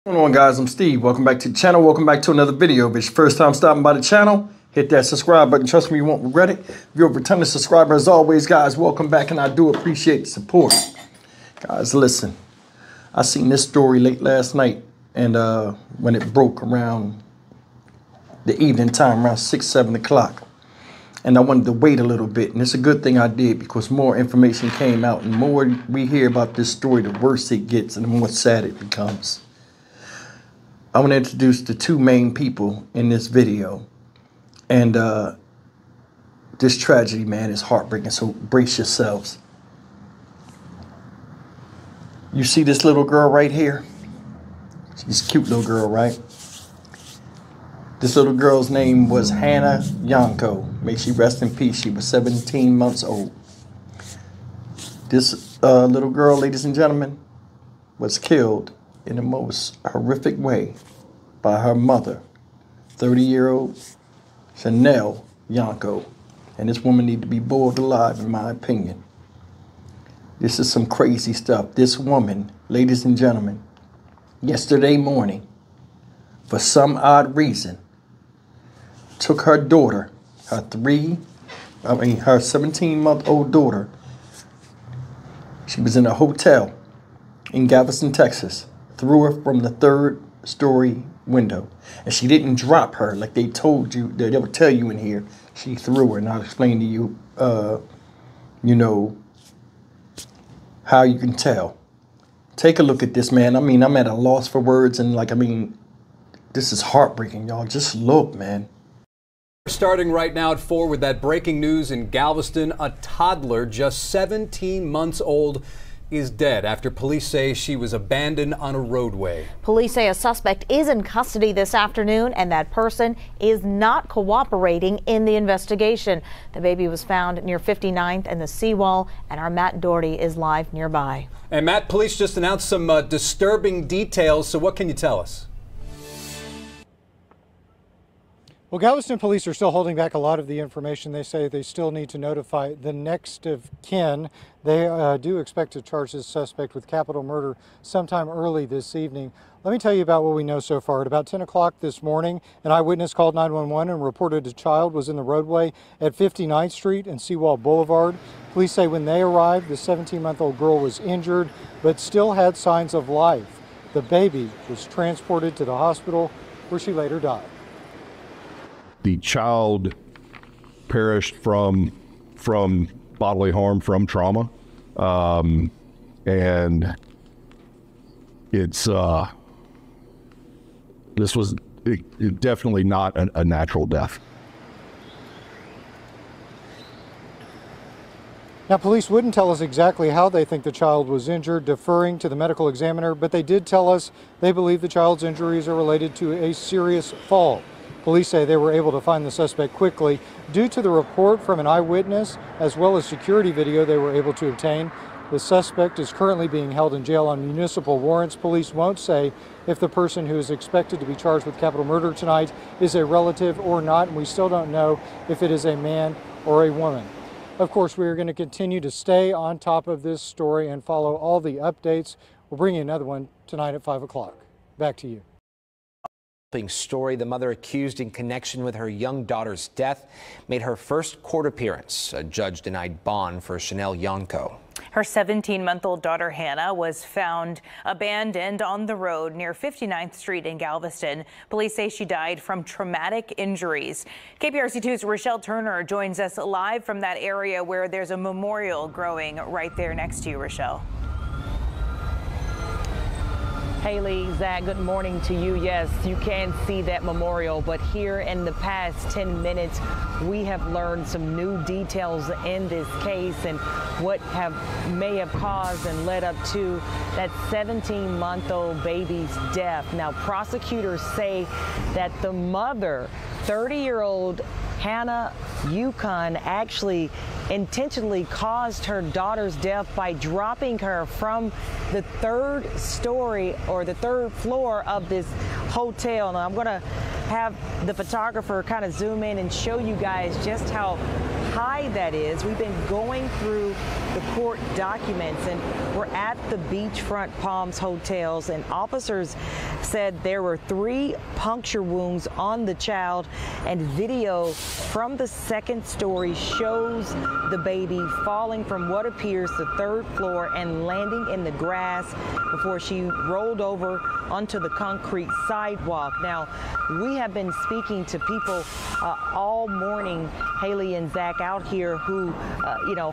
What's going on, guys? I'm Steve. Welcome back to the channel. Welcome back to another video. If it's your first time stopping by the channel, hit that subscribe button. Trust me, you won't regret it. If you're a returning subscriber, as always, guys, welcome back, and I do appreciate the support. Guys, listen. I seen this story late last night, and when it broke around the evening time, around 6, 7 o'clock. And I wanted to wait a little bit, and it's a good thing I did, because more information came out, and the more we hear about this story, the worse it gets and the more sad it becomes. I want to introduce the two main people in this video. And this tragedy, man, is heartbreaking, so brace yourselves. You see this little girl right here? She's a cute little girl, right? This little girl's name was Hannah Yanko. May she rest in peace. She was 17 months old. This little girl, ladies and gentlemen, was killed in the most horrific way by her mother, 30-year-old Chanel Yanko. And this woman needs to be boiled alive, in my opinion. This is some crazy stuff. This woman, ladies and gentlemen, yesterday morning, for some odd reason, took her daughter, her 17-month-old daughter. She was in a hotel in Galveston, Texas. Threw her from the 3rd-story window. And she didn't drop her like they told you, they would tell you in here. She threw her, and I'll explain to you, you know, how you can tell. Take a look at this, man. I mean, I'm at a loss for words, and this is heartbreaking, y'all. Just look, man. Starting right now at 4 with that breaking news in Galveston. A toddler just 17 months old is dead after police say she was abandoned on a roadway. Police say a suspect is in custody this afternoon, and that person is not cooperating in the investigation. The baby was found near 59th and the seawall, and our Matt Doherty is live nearby. And Matt, police just announced some disturbing details, so what can you tell us? Well, Galveston police are still holding back a lot of the information. They say they still need to notify the next of kin. They do expect to charge this suspect with capital murder sometime early this evening. Let me tell you about what we know so far. At about 10 o'clock this morning, an eyewitness called 911 and reported a child was in the roadway at 59th Street and Seawall Boulevard. Police say when they arrived, the 17-month-old girl was injured but still had signs of life. The baby was transported to the hospital where she later died. The child perished from bodily harm, from trauma, and it's this was definitely not a natural death. Now, police wouldn't tell us exactly how they think the child was injured, deferring to the medical examiner, but they did tell us they believe the child's injuries are related to a serious fall. Police say they were able to find the suspect quickly due to the report from an eyewitness as well as security video they were able to obtain. The suspect is currently being held in jail on municipal warrants. Police won't say if the person who is expected to be charged with capital murder tonight is a relative or not, and we still don't know if it is a man or a woman. Of course, we are going to continue to stay on top of this story and follow all the updates. We'll bring you another one tonight at 5 o'clock. Back to you. Story. The mother accused in connection with her young daughter's death made her first court appearance. A judge denied bond for Chanel Yanko. Her 17-month-old daughter Hannah was found abandoned on the road near 59th Street in Galveston. Police say she died from traumatic injuries. KPRC2's Rochelle Turner joins us live from that area where there's a memorial growing right there next to you, Rochelle. Haley, Zach, good morning to you. Yes, you can see that memorial, but here in the past 10 minutes, we have learned some new details in this case and what may have caused and led up to that 17-month-old baby's death. Now, prosecutors say that the mother, 30-year-old Hannah Yukon, actually intentionally caused her daughter's death by dropping her from the 3rd story or the 3rd floor of this hotel. Now I'm going to have the photographer kind of zoom in and show you guys just how high that is. We've been going through the court documents, and we're at the Beachfront Palms hotels, and officers said there were 3 puncture wounds on the child, and video from the second story shows the baby falling from what appears the 3rd floor and landing in the grass before she rolled over onto the concrete sidewalk. Now, we have been speaking to people all morning, Haley and Zach, out here who,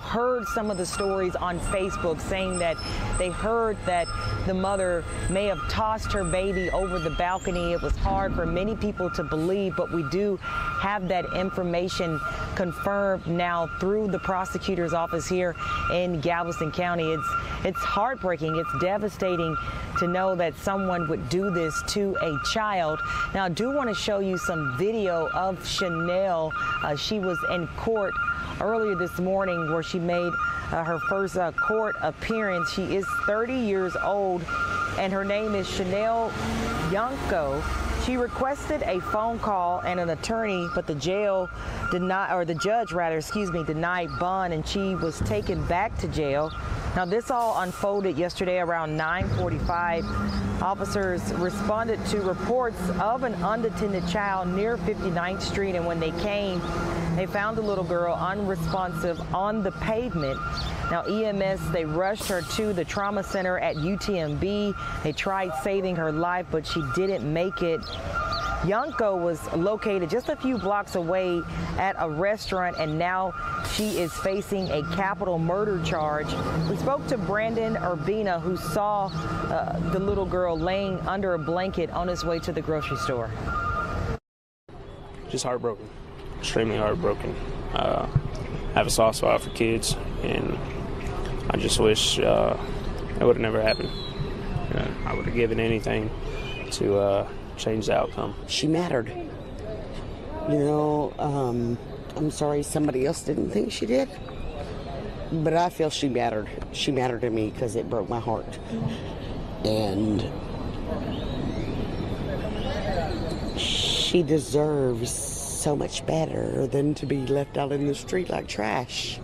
heard some of the stories on Facebook saying that they heard that the mother may have tossed her baby over the balcony. It was hard for many people to believe, but we do have that information confirmed now through the prosecutor's office here in Galveston County. It's heartbreaking. It's devastating to know that someone would do this to a child. Now, I do want to show you some video of Chanel. She was in court earlier this morning where she made her first court appearance. She is 30 years old, and her name is Chanel Yanko. She requested a phone call and an attorney, but the judge denied bond, and she was taken back to jail. Now, this all unfolded yesterday around 9:45. Officers responded to reports of an unattended child near 59th Street, and when they came, they found the little girl unresponsive on the pavement. Now, EMS, they rushed her to the trauma center at UTMB. They tried saving her life, but she didn't make it. Yanko was located just a few blocks away at a restaurant, and now she is facing a capital murder charge. We spoke to Brandon Urbina, who saw the little girl laying under a blanket on his way to the grocery store. Just heartbroken, extremely heartbroken. I have a soft spot for kids, and I just wish it would have never happened. I would have given anything to change the outcome. She mattered. I'm sorry somebody else didn't think she did, but I feel she mattered. She mattered to me because it broke my heart. And she deserves so much better than to be left out in the street like trash.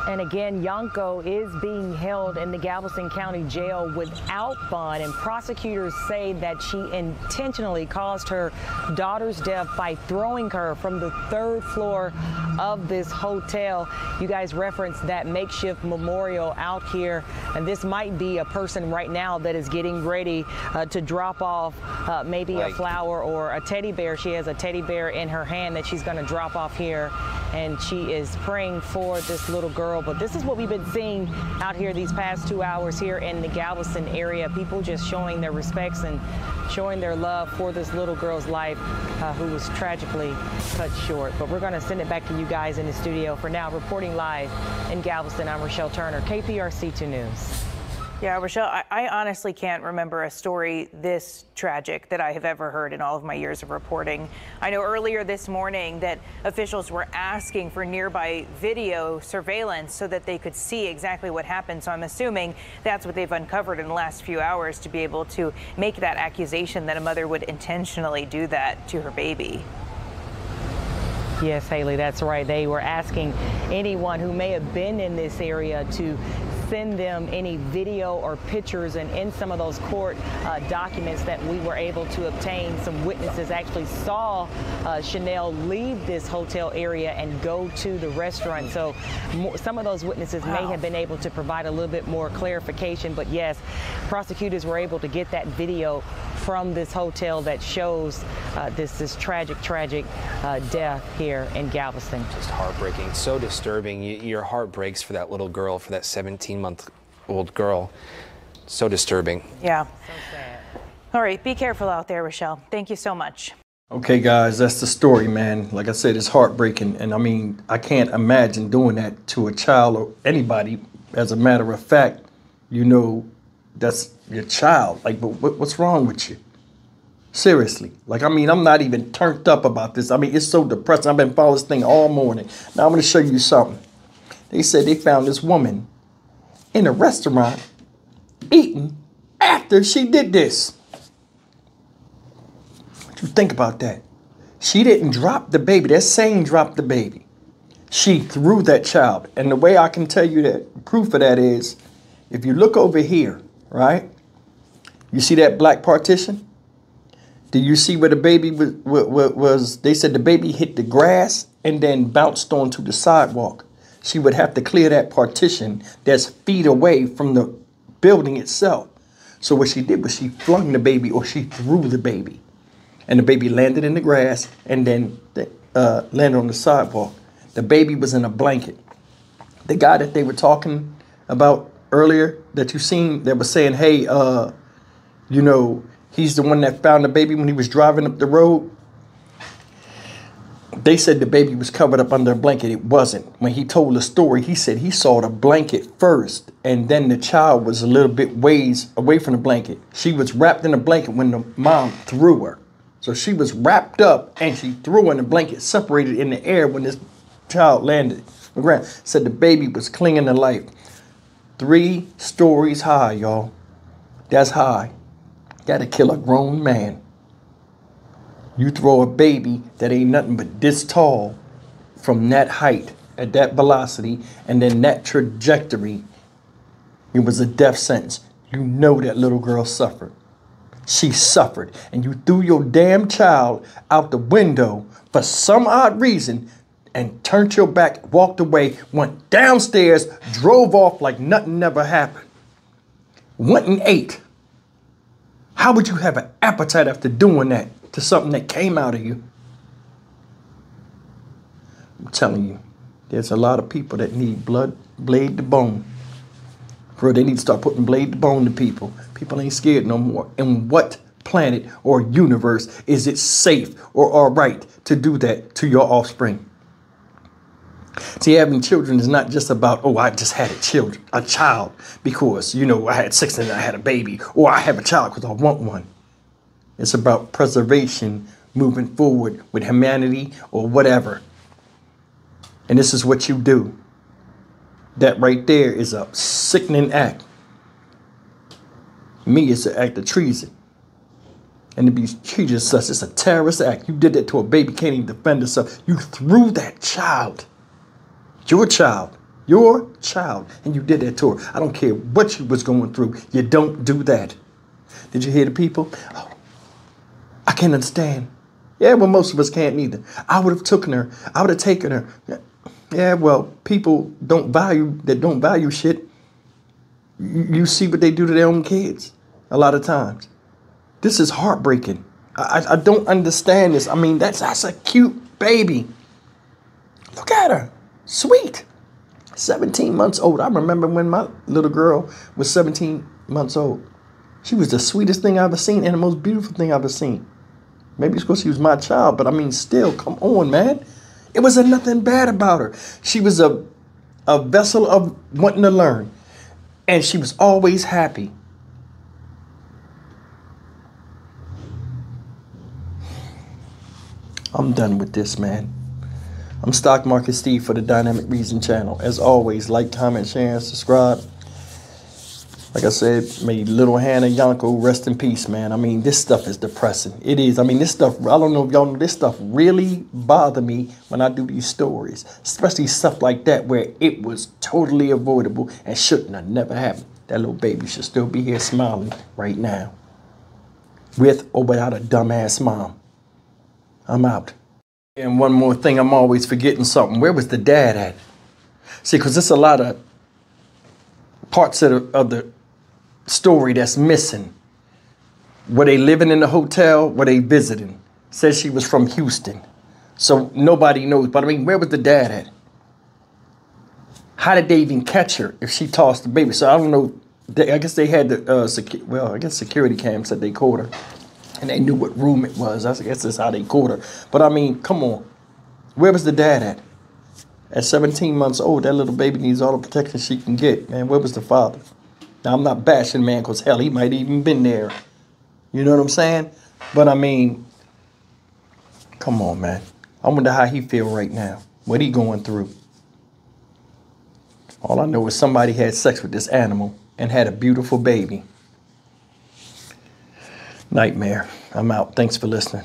And again, Yanko is being held in the Galveston County Jail without bond, and prosecutors say that she intentionally caused her daughter's death by throwing her from the 3rd floor of this hotel. You guys referenced that makeshift memorial out here, and this might be a person right now that is getting ready to drop off maybe a flower or a teddy bear. She has a teddy bear in her hand that she's going to drop off here, and she is praying for this little girl. But this is what we've been seeing out here these past 2 hours here in the Galveston area. People just showing their respects and showing their love for this little girl's life who was tragically cut short. But we're going to send it back to you guys in the studio. For now, reporting live in Galveston, I'm Rochelle Turner, KPRC 2 News. Yeah, Rochelle, I honestly can't remember a story this tragic that I have ever heard in all of my years of reporting. I know earlier this morning that officials were asking for nearby video surveillance so that they could see exactly what happened. So I'm assuming that's what they've uncovered in the last few hours to be able to make that accusation that a mother would intentionally do that to her baby. Yes, Haley, that's right. They were asking anyone who may have been in this area to send them any video or pictures, and in some of those court documents that we were able to obtain, some witnesses actually saw Chanel leave this hotel area and go to the restaurant. So some of those witnesses may have been able to provide a little bit more clarification, but yes, prosecutors were able to get that video from this hotel that shows this tragic death here in Galveston. Just heartbreaking, so disturbing. Your heart breaks for that little girl, for that 17-month-old girl. So disturbing. Yeah. So sad. All right, be careful out there, Rochelle. Thank you so much. Okay, guys, that's the story, man. Like I said, it's heartbreaking. And I mean, I can't imagine doing that to a child or anybody. As a matter of fact, that's your child. Like, but what's wrong with you? Seriously. Like, I mean, I'm not even turned up about this. I mean, it's so depressing. I've been following this thing all morning. Now I'm going to show you something. They said they found this woman in a restaurant eating after she did this. What you think about that? She didn't drop the baby. That same dropped the baby. She threw that child. And the way I can tell you that proof of that is, if you look over here, right? You see that black partition? Do you see where the baby was? They said the baby hit the grass and then bounced onto the sidewalk. She would have to clear that partition that's feet away from the building itself. So what she did was she flung the baby, or she threw the baby. And the baby landed in the grass and then landed on the sidewalk. The baby was in a blanket. The guy that they were talking about earlier that you seen that was saying, hey, you know, he's the one that found the baby when he was driving up the road. They said the baby was covered up under a blanket. It wasn't. When he told the story, he said he saw the blanket first, and then the child was a little bit ways away from the blanket. She was wrapped in a blanket when the mom threw her. So she was wrapped up and she threw her in the blanket, separated in the air when this child landed on the ground. Said the baby was clinging to life. 3 stories high, y'all. That's high. Gotta kill a grown man. You throw a baby that ain't nothing but this tall from that height at that velocity and then that trajectory. It was a death sentence. You know that little girl suffered. She suffered. And you threw your damn child out the window for some odd reason and turned your back, walked away, went downstairs, drove off like nothing never happened. Went and ate. How would you have an appetite after doing that to something that came out of you? I'm telling you, there's a lot of people that need blood, blade to bone. Bro, they need to start putting blade to bone to people. People ain't scared no more. In what planet or universe is it safe or all right to do that to your offspring? See, having children is not just about, oh, I just had a child because, you know, I had 6 and I had a baby, or I have a child because I want one. It's about preservation, moving forward with humanity or whatever. And this is what you do. That right there is a sickening act. Me, it's an act of treason. And to be treated as such, it's a terrorist act. You did that to a baby, can't even defend herself. You threw that child. Your child, and you did that to her. I don't care what you was going through. You don't do that. Did you hear the people? Oh, I can't understand. Yeah, well, most of us can't either. I would have taken her. I would have taken her. Yeah, well, people don't value shit. You see what they do to their own kids a lot of times. This is heartbreaking. I don't understand this. I mean, that's a cute baby. Look at her. Sweet. 17 months old. I remember when my little girl was 17 months old. She was the sweetest thing I've ever seen and the most beautiful thing I've ever seen. Maybe it's because she was my child, but I mean, still, come on, man. It was nothing bad about her. She was a vessel of wanting to learn, and she was always happy. I'm done with this, man. I'm Stock Market Steve for the Dynamic Reason channel. As always, like, comment, share, and subscribe. Like I said, may little Hannah Yanko rest in peace, man. I mean, this stuff is depressing. It is. I mean, this stuff, I don't know if y'all know, this stuff really bother me when I do these stories. Especially stuff like that where it was totally avoidable and shouldn't have never happened. That little baby should still be here smiling right now. With or without a dumbass mom. I'm out. And one more thing, I'm always forgetting something. Where was the dad at? See, because there's a lot of parts of the story that's missing. Were they living in the hotel? Were they visiting? Says she was from Houston. So nobody knows. But I mean, where was the dad at? How did they even catch her if she tossed the baby? So I don't know. I guess they had the, I guess security cam said they caught her. And they knew what room it was. I guess that's how they caught her. But I mean, come on. Where was the dad at? At 17 months old, that little baby needs all the protection she can get. Man, where was the father? Now, I'm not bashing, man, because hell, he might even been there. You know what I'm saying? But I mean, come on, man. I wonder how he feel right now. What he going through? All I know is somebody had sex with this animal and had a beautiful baby. Nightmare. I'm out. Thanks for listening.